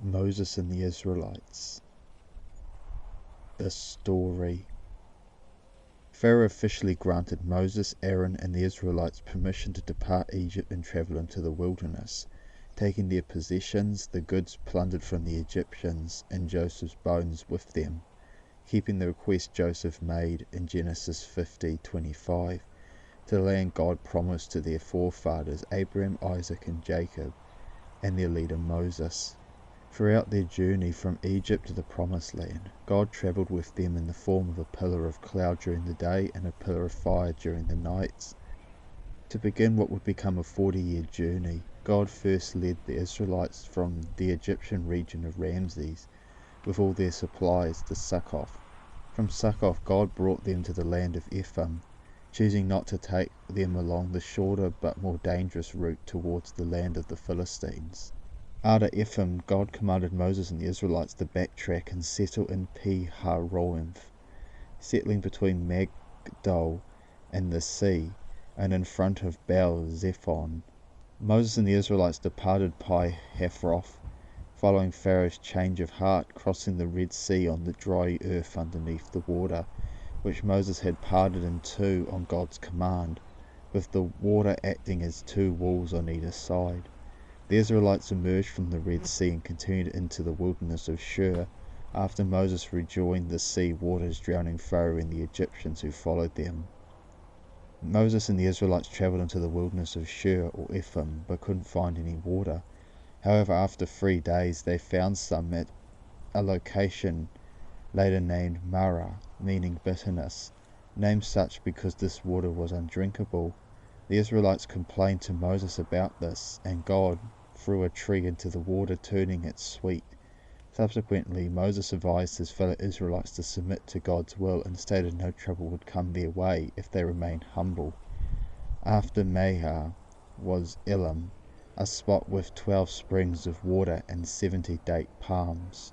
Moses and the Israelites. The story. Pharaoh officially granted Moses, Aaron, and the Israelites permission to depart Egypt and travel into the wilderness, taking their possessions, the goods plundered from the Egyptians, and Joseph's bones with them, keeping the request Joseph made in Genesis 50:25, to the land God promised to their forefathers Abraham, Isaac, and Jacob, and their leader Moses. Throughout their journey from Egypt to the Promised Land, God travelled with them in the form of a pillar of cloud during the day and a pillar of fire during the nights. To begin what would become a 40-year journey, God first led the Israelites from the Egyptian region of Ramses, with all their supplies, to Succoth. From Succoth, God brought them to the land of Ephraim, choosing not to take them along the shorter but more dangerous route towards the land of the Philistines. Out of Ephraim, God commanded Moses and the Israelites to backtrack and settle in Pi-hahiroth, settling between Migdol and the sea, and in front of Baal-zephon. Moses and the Israelites departed Pi-hahiroth, following Pharaoh's change of heart, crossing the Red Sea on the dry earth underneath the water, which Moses had parted in two on God's command, with the water acting as two walls on either side. The Israelites emerged from the Red Sea and continued into the wilderness of Shur, after Moses rejoined the sea waters, drowning Pharaoh and the Egyptians who followed them. Moses and the Israelites travelled into the wilderness of Shur or Ephraim, but couldn't find any water. However, after 3 days they found some at a location later named Marah, meaning bitterness, named such because this water was undrinkable. The Israelites complained to Moses about this, and God threw a tree into the water, turning it sweet. Subsequently, Moses advised his fellow Israelites to submit to God's will and stated no trouble would come their way if they remained humble. After Marah was Elim, a spot with 12 springs of water and 70 date palms.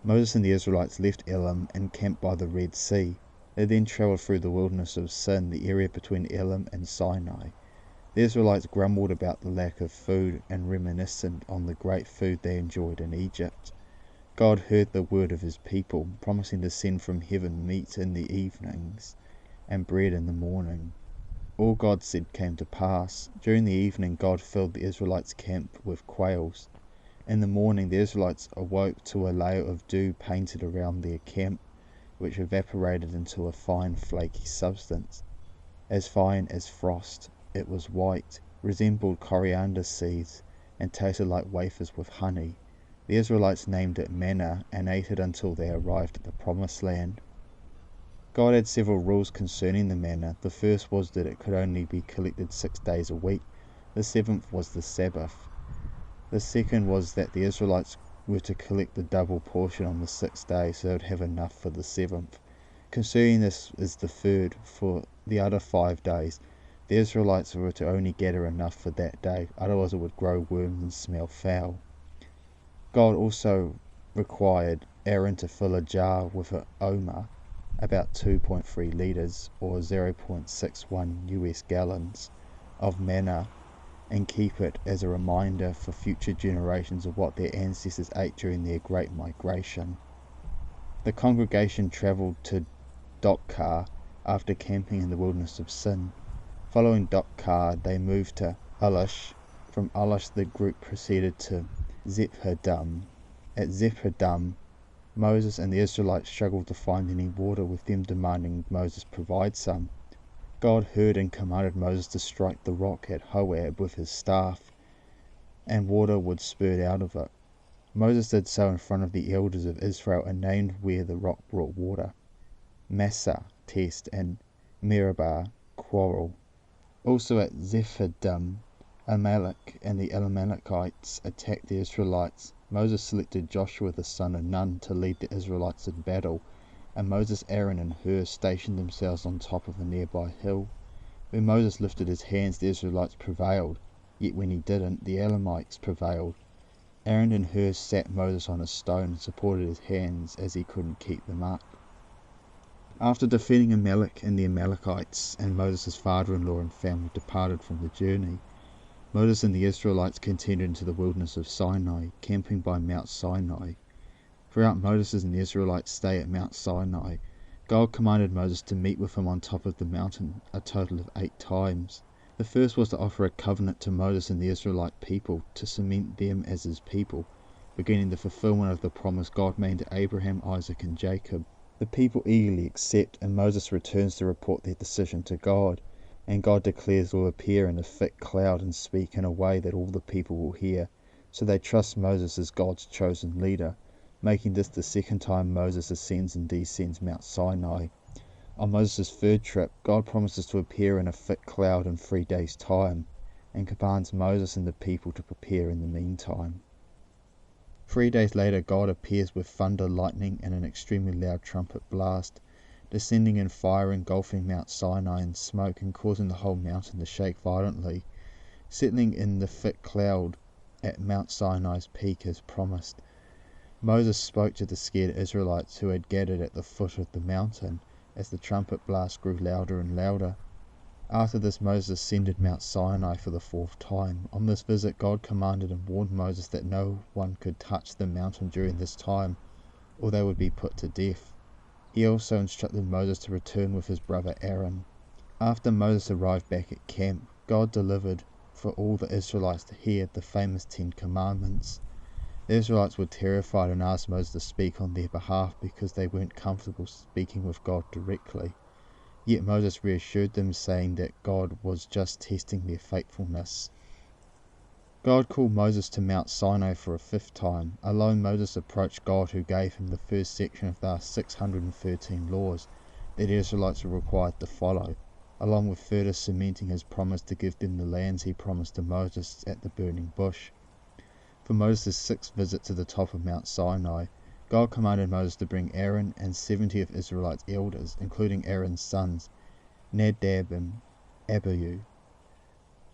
Moses and the Israelites left Elim and camped by the Red Sea. They then travelled through the wilderness of Sin, the area between Elim and Sinai. The Israelites grumbled about the lack of food and reminisced on the great food they enjoyed in Egypt. God heard the word of his people, promising to send from heaven meat in the evenings and bread in the morning. All God said came to pass. During the evening, God filled the Israelites' camp with quails. In the morning, the Israelites awoke to a layer of dew painted around their camp, which evaporated into a fine flaky substance, as fine as frost. It was white, resembled coriander seeds, and tasted like wafers with honey. The Israelites named it Manna and ate it until they arrived at the Promised Land. God had several rules concerning the manna. The first was that it could only be collected 6 days a week. The 7th was the Sabbath. The second was that the Israelites were to collect the double portion on the 6th day, so they would have enough for the 7th. Concerning this is the third. For the other 5 days, the Israelites were to only gather enough for that day, otherwise it would grow worms and smell foul. God also required Aaron to fill a jar with an omer, about 2.3 litres or 0.61 US gallons, of manna, and keep it as a reminder for future generations of what their ancestors ate during their great migration. The congregation travelled to Dokkar after camping in the wilderness of Sin. Following Dokkar, they moved to Ulush. From Ulush, the group proceeded to Zephadim. At Zephadim, Moses and the Israelites struggled to find any water, with them demanding Moses provide some. God heard and commanded Moses to strike the rock at Hoab with his staff, and water would spurt out of it. Moses did so in front of the elders of Israel and named where the rock brought water Massah, test, and Meribah, quarrel. Also at Zephadim, Amalek and the Amalekites attacked the Israelites. Moses selected Joshua the son of Nun to lead the Israelites in battle, and Moses, Aaron, and Hur stationed themselves on top of a nearby hill. When Moses lifted his hands, the Israelites prevailed, yet when he didn't, the Elamites prevailed. Aaron and Hur sat Moses on a stone and supported his hands, as he couldn't keep them up. After defeating Amalek and the Amalekites, and Moses' father-in-law and family departed from the journey, Moses and the Israelites continued into the wilderness of Sinai, camping by Mount Sinai. Throughout Moses and the Israelites' stay at Mount Sinai, God commanded Moses to meet with him on top of the mountain a total of 8 times. The first was to offer a covenant to Moses and the Israelite people to cement them as his people, beginning the fulfillment of the promise God made to Abraham, Isaac, and Jacob. The people eagerly accept, and Moses returns to report their decision to God, and God declares will appear in a thick cloud and speak in a way that all the people will hear, so they trust Moses as God's chosen leader, making this the second time Moses ascends and descends Mount Sinai. On Moses' third trip, God promises to appear in a thick cloud in 3 days' time, and commands Moses and the people to prepare in the meantime. 3 days later, God appears with thunder, lightning, and an extremely loud trumpet blast, descending in fire, engulfing Mount Sinai in smoke and causing the whole mountain to shake violently, settling in the thick cloud at Mount Sinai's peak as promised. Moses spoke to the scared Israelites who had gathered at the foot of the mountain as the trumpet blast grew louder and louder. After this, Moses ascended Mount Sinai for the 4th time. On this visit, God commanded and warned Moses that no one could touch the mountain during this time, or they would be put to death. He also instructed Moses to return with his brother Aaron. After Moses arrived back at camp, God delivered for all the Israelites to hear the famous 10 Commandments. The Israelites were terrified and asked Moses to speak on their behalf because they weren't comfortable speaking with God directly. Yet Moses reassured them, saying that God was just testing their faithfulness. God called Moses to Mount Sinai for a 5th time. Alone Moses approached God, who gave him the first section of the 613 laws that the Israelites were required to follow, along with further cementing his promise to give them the lands he promised to Moses at the burning bush. For Moses' 6th visit to the top of Mount Sinai, God commanded Moses to bring Aaron and 70 of Israelites' elders, including Aaron's sons, Nadab and Abihu.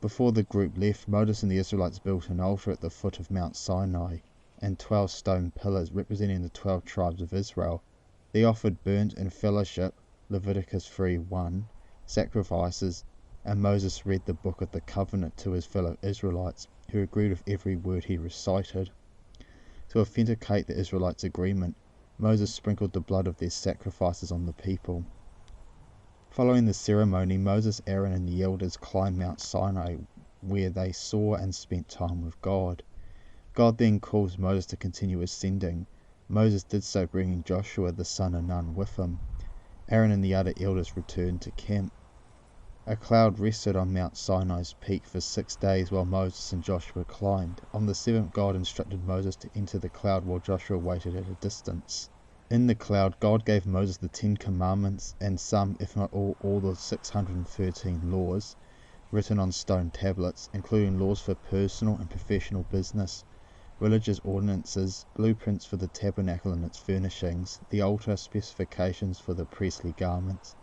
Before the group left, Moses and the Israelites built an altar at the foot of Mount Sinai, and 12 stone pillars representing the 12 tribes of Israel. They offered burnt and fellowship, Leviticus 3:1, sacrifices, and Moses read the book of the covenant to his fellow Israelites, who agreed with every word he recited. To authenticate the Israelites' agreement, Moses sprinkled the blood of their sacrifices on the people. Following the ceremony, Moses, Aaron, and the elders climbed Mount Sinai, where they saw and spent time with God. God then calls Moses to continue ascending. Moses did so, bringing Joshua the son of Nun with him. Aaron and the other elders returned to camp. A cloud rested on Mount Sinai's peak for 6 days while Moses and Joshua climbed. On the 7th, God instructed Moses to enter the cloud while Joshua waited at a distance. In the cloud, God gave Moses the 10 Commandments and some, if not all the 613 laws written on stone tablets, including laws for personal and professional business, religious ordinances, blueprints for the tabernacle and its furnishings, the altar, specifications for the priestly garments,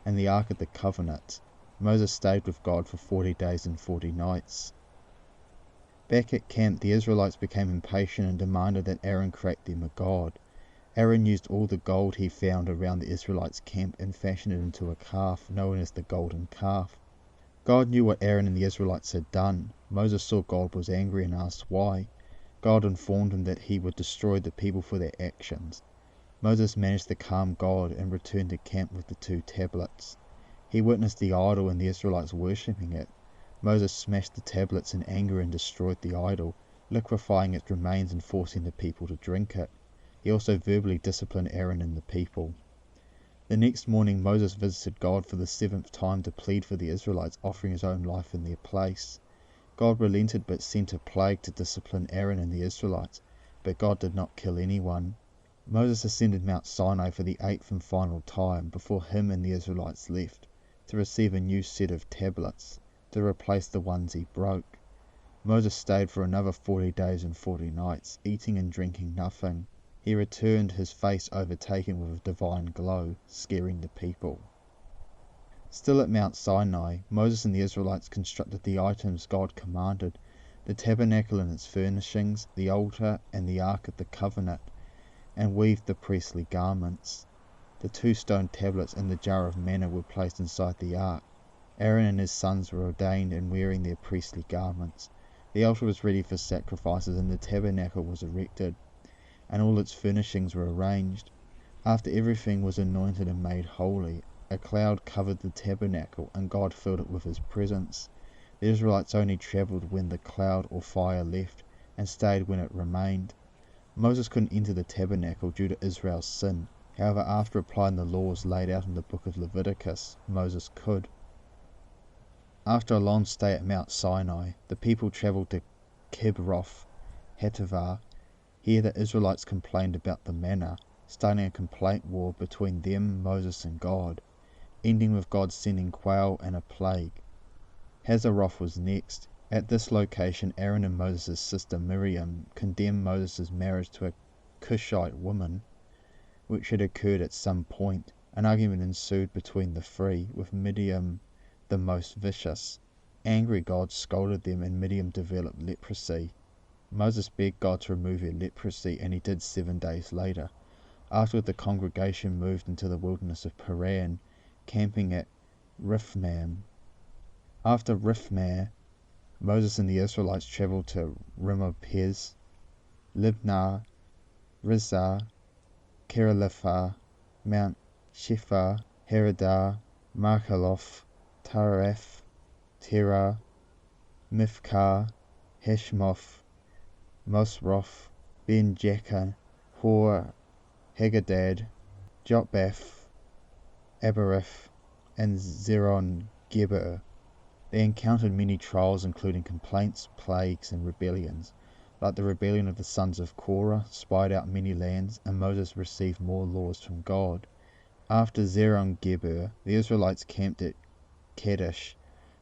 and the Ark of the Covenant. Moses stayed with God for 40 days and 40 nights. Back at camp, the Israelites became impatient and demanded that Aaron create them a god. Aaron used all the gold he found around the Israelites' camp and fashioned it into a calf, known as the golden calf. God knew what Aaron and the Israelites had done. Moses saw God was angry and asked why. God informed him that he would destroy the people for their actions. Moses managed to calm God and returned to camp with the 2 tablets. He witnessed the idol and the Israelites worshipping it. Moses smashed the tablets in anger and destroyed the idol, liquefying its remains and forcing the people to drink it. He also verbally disciplined Aaron and the people. The next morning, Moses visited God for the 7th time to plead for the Israelites, offering his own life in their place. God relented but sent a plague to discipline Aaron and the Israelites, but God did not kill anyone. Moses ascended Mount Sinai for the 8th and final time before him and the Israelites left, to receive a new set of tablets to replace the ones he broke. Moses stayed for another 40 days and 40 nights, eating and drinking nothing. He returned, his face overtaken with a divine glow, scaring the people. Still at Mount Sinai, Moses and the Israelites constructed the items God commanded, the tabernacle and its furnishings, the altar and the Ark of the Covenant, and weaved the priestly garments. The 2 stone tablets and the jar of manna were placed inside the ark. Aaron and his sons were ordained and wearing their priestly garments. The altar was ready for sacrifices, and the tabernacle was erected, and all its furnishings were arranged. After everything was anointed and made holy, a cloud covered the tabernacle, and God filled it with his presence. The Israelites only travelled when the cloud or fire left, and stayed when it remained. Moses couldn't enter the tabernacle due to Israel's sin. However, after applying the laws laid out in the book of Leviticus, Moses could. After a long stay at Mount Sinai, the people travelled to Kibroth Hattaavah. Here the Israelites complained about the manna, starting a complaint war between them, Moses and God, ending with God sending quail and a plague. Hazeroth was next. At this location, Aaron and Moses' sister Miriam condemned Moses' marriage to a Cushite woman, which had occurred at some point. An argument ensued between the three, with Miriam the most vicious. Angry, God scolded them, and Miriam developed leprosy. Moses begged God to remove her leprosy, and he did 7 days later. Afterward, the congregation moved into the wilderness of Paran, camping at Rifmam. After Rifmah, Moses and the Israelites travelled to Rimopez, Libnah, Rizah, Keralaphah, Mount Shephar, Heradah, Markaloth, Taraph, Terah, Mifkah, Heshmoth, Mosroth, Ben Jacan, Hor, Haggadad, Jotbath, Abarith, and Zeron Geber. They encountered many trials, including complaints, plagues, and rebellions. Like the rebellion of the sons of Korah, spied out many lands, and Moses received more laws from God. After Zeron Geber, the Israelites camped at Kadesh,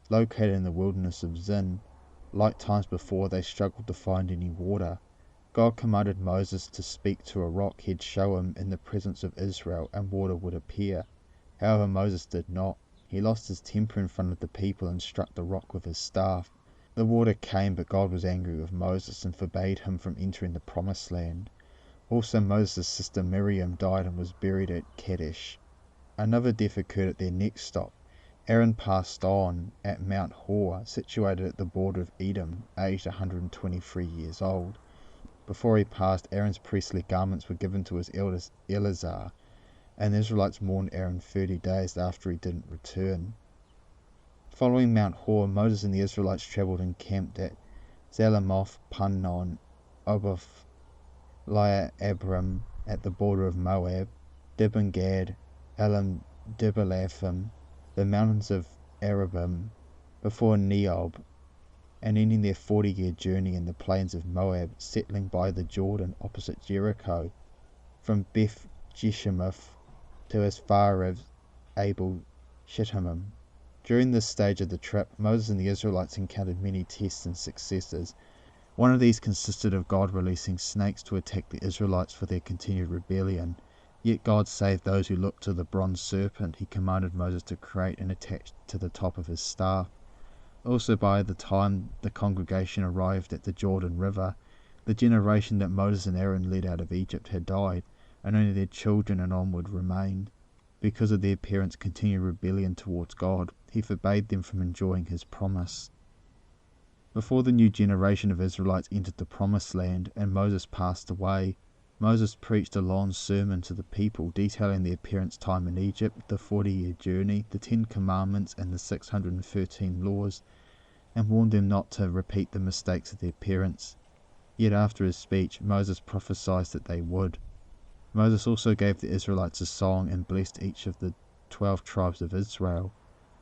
located in the wilderness of Zin. Like times before, they struggled to find any water. God commanded Moses to speak to a rock he'd show him in the presence of Israel, and water would appear. However, Moses did not. He lost his temper in front of the people and struck the rock with his staff. The water came, but God was angry with Moses and forbade him from entering the promised land. Also, Moses' sister Miriam died and was buried at Kadesh. Another death occurred at their next stop. Aaron passed on at Mount Hor, situated at the border of Edom, aged 123 years old. Before he passed, Aaron's priestly garments were given to his eldest Eleazar, and the Israelites mourned Aaron 30 days after he didn't return. Following Mount Hor, Moses and the Israelites travelled and camped at Zalamoth, Punnon, Oboth, Abram at the border of Moab, Dibon-Gad, Elam Dibalathim, the mountains of Arabim, before Neob, and ending their 40-year journey in the plains of Moab, settling by the Jordan opposite Jericho, from Beth Jeshimoth to as far as Abel Shittimim. During this stage of the trip, Moses and the Israelites encountered many tests and successes. One of these consisted of God releasing snakes to attack the Israelites for their continued rebellion. Yet God saved those who looked to the bronze serpent he commanded Moses to create and attach to the top of his staff. Also, by the time the congregation arrived at the Jordan River, the generation that Moses and Aaron led out of Egypt had died, and only their children and onward remained. Because of their parents' continued rebellion towards God, he forbade them from enjoying his promise. Before the new generation of Israelites entered the promised land and Moses passed away, Moses preached a long sermon to the people detailing their parents' time in Egypt, the 40-year journey, the 10 commandments, and the 613 laws, and warned them not to repeat the mistakes of their parents. Yet after his speech, Moses prophesied that they would. Moses also gave the Israelites a song and blessed each of the 12 tribes of Israel.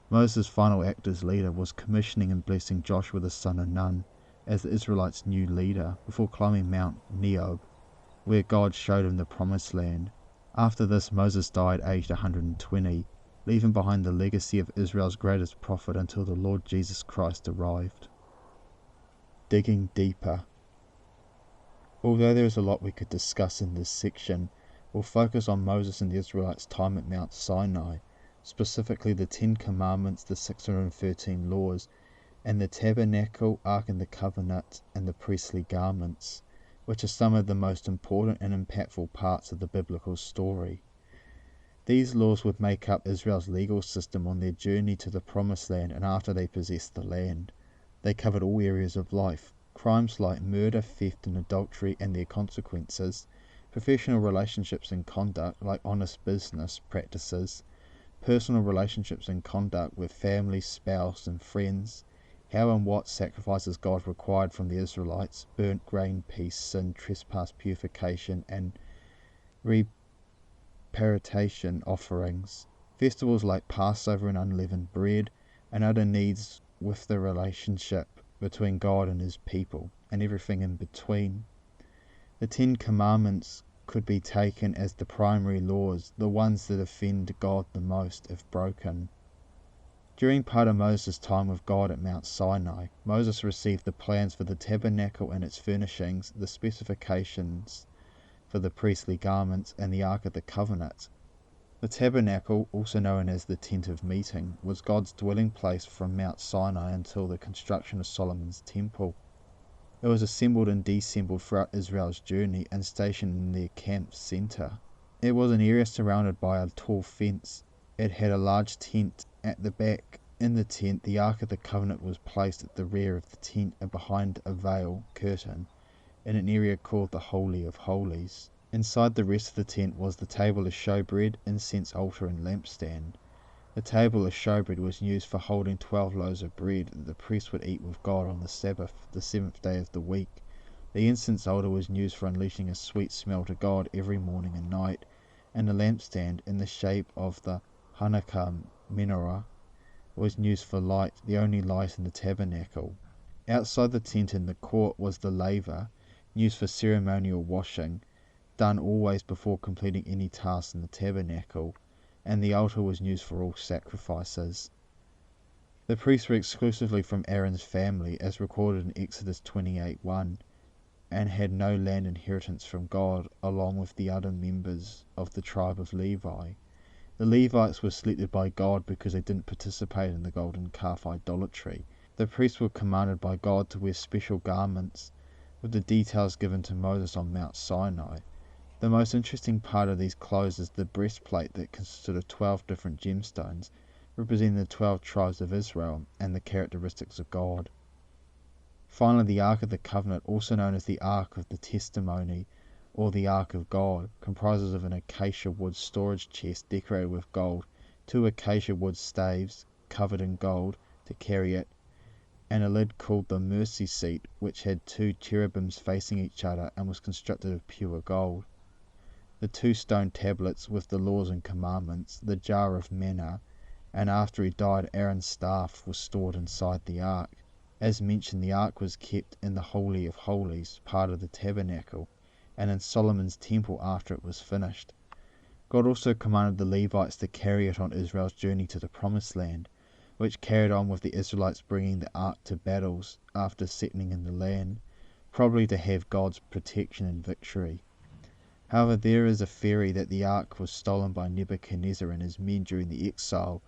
Moses' final act as leader was commissioning and blessing Joshua the son of Nun as the Israelites' new leader before climbing Mount Neob, where God showed him the promised land. After this, Moses died aged 120, leaving behind the legacy of Israel's greatest prophet until the Lord Jesus Christ arrived. Digging deeper. Although there is a lot we could discuss in this section, we'll focus on Moses and the Israelites' time at Mount Sinai, specifically the 10 commandments, the 613 laws, and the Tabernacle, Ark and the Covenant, and the priestly garments, which are some of the most important and impactful parts of the biblical story. These laws would make up Israel's legal system on their journey to the Promised Land and after they possessed the land. They covered all areas of life: crimes like murder, theft, and adultery and their consequences, professional relationships and conduct like honest business practices, personal relationships and conduct with family, spouse, and friends, how and what sacrifices God required from the Israelites: burnt grain, peace, sin, trespass, purification, and reparation offerings, festivals like Passover and unleavened bread, and other needs with the relationship between God and his people, and everything in between. The 10 Commandments could be taken as the primary laws, the ones that offend God the most if broken. During part of Moses' time with God at Mount Sinai, Moses received the plans for the tabernacle and its furnishings, the specifications for the priestly garments, and the Ark of the Covenant. The tabernacle, also known as the Tent of Meeting, was God's dwelling place from Mount Sinai until the construction of Solomon's temple. It was assembled and deassembled throughout Israel's journey and stationed in their camp center. It was an area surrounded by a tall fence. It had a large tent at the back. In the tent, the Ark of the Covenant was placed at the rear of the tent and behind a veil curtain in an area called the Holy of Holies. Inside the rest of the tent was the table of showbread, incense altar, and lampstand. The table of showbread was used for holding 12 loaves of bread that the priest would eat with God on the Sabbath, the 7th day of the week. The incense altar was used for unleashing a sweet smell to God every morning and night, and the lampstand, in the shape of the Hanukkah menorah, was used for light, the only light in the tabernacle. Outside the tent in the court was the laver, used for ceremonial washing, done always before completing any task in the tabernacle, and the altar was used for all sacrifices. The priests were exclusively from Aaron's family, as recorded in Exodus 28:1, and had no land inheritance from God, along with the other members of the tribe of Levi. The Levites were selected by God because they didn't participate in the golden calf idolatry. The priests were commanded by God to wear special garments, with the details given to Moses on Mount Sinai. The most interesting part of these clothes is the breastplate that consisted of 12 different gemstones, representing the 12 tribes of Israel and the characteristics of God. Finally, the Ark of the Covenant, also known as the Ark of the Testimony or the Ark of God, comprises of an acacia wood storage chest decorated with gold, 2 acacia wood staves covered in gold to carry it, and a lid called the mercy seat, which had 2 cherubims facing each other and was constructed of pure gold. The 2 stone tablets with the laws and commandments, the jar of manna, and after he died Aaron's staff was stored inside the ark. As mentioned, the ark was kept in the Holy of Holies, part of the tabernacle, and in Solomon's temple after it was finished. God also commanded the Levites to carry it on Israel's journey to the Promised Land, which carried on with the Israelites bringing the ark to battles after settling in the land, probably to have God's protection and victory. However, there is a theory that the ark was stolen by Nebuchadnezzar and his men during the exile,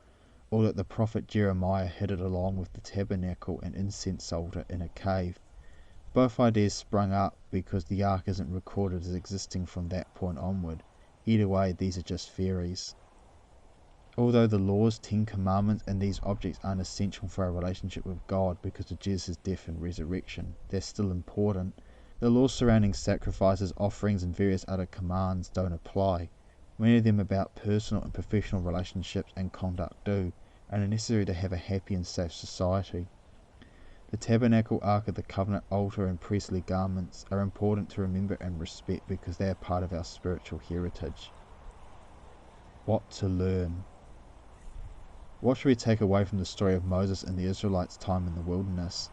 or that the prophet Jeremiah hid it along with the tabernacle and incense altar in a cave. Both ideas sprung up because the ark isn't recorded as existing from that point onward. Either way, these are just theories. Although the laws, 10 commandments, and these objects aren't essential for our relationship with God because of Jesus' death and resurrection, they're still important. The laws surrounding sacrifices, offerings, and various other commands don't apply. Many of them about personal and professional relationships and conduct do, and are necessary to have a happy and safe society. The tabernacle, Ark of the Covenant, altar, and priestly garments are important to remember and respect because they are part of our spiritual heritage. What to learn? What should we take away from the story of Moses and the Israelites' time in the wilderness?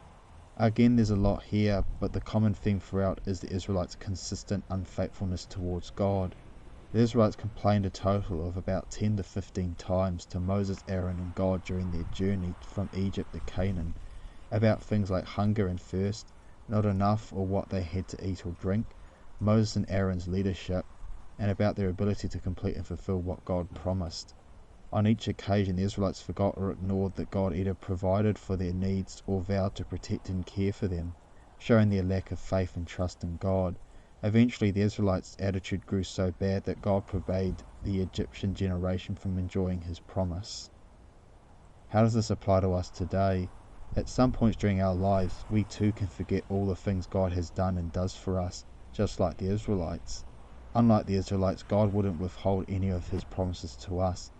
Again, there's a lot here, but the common theme throughout is the Israelites' consistent unfaithfulness towards God. The Israelites complained a total of about 10 to 15 times to Moses, Aaron, and God during their journey from Egypt to Canaan, about things like hunger and thirst, not enough or what they had to eat or drink, Moses and Aaron's leadership, and about their ability to complete and fulfill what God promised. On each occasion, the Israelites forgot or ignored that God either provided for their needs or vowed to protect and care for them, showing their lack of faith and trust in God. Eventually, the Israelites' attitude grew so bad that God forbade the Egyptian generation from enjoying his promise. How does this apply to us today? At some points during our lives, we too can forget all the things God has done and does for us, just like the Israelites. Unlike the Israelites, God wouldn't withhold any of his promises to us.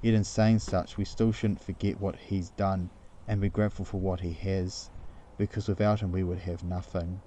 Yet in saying such, we still shouldn't forget what he's done and be grateful for what he has, because without him we would have nothing.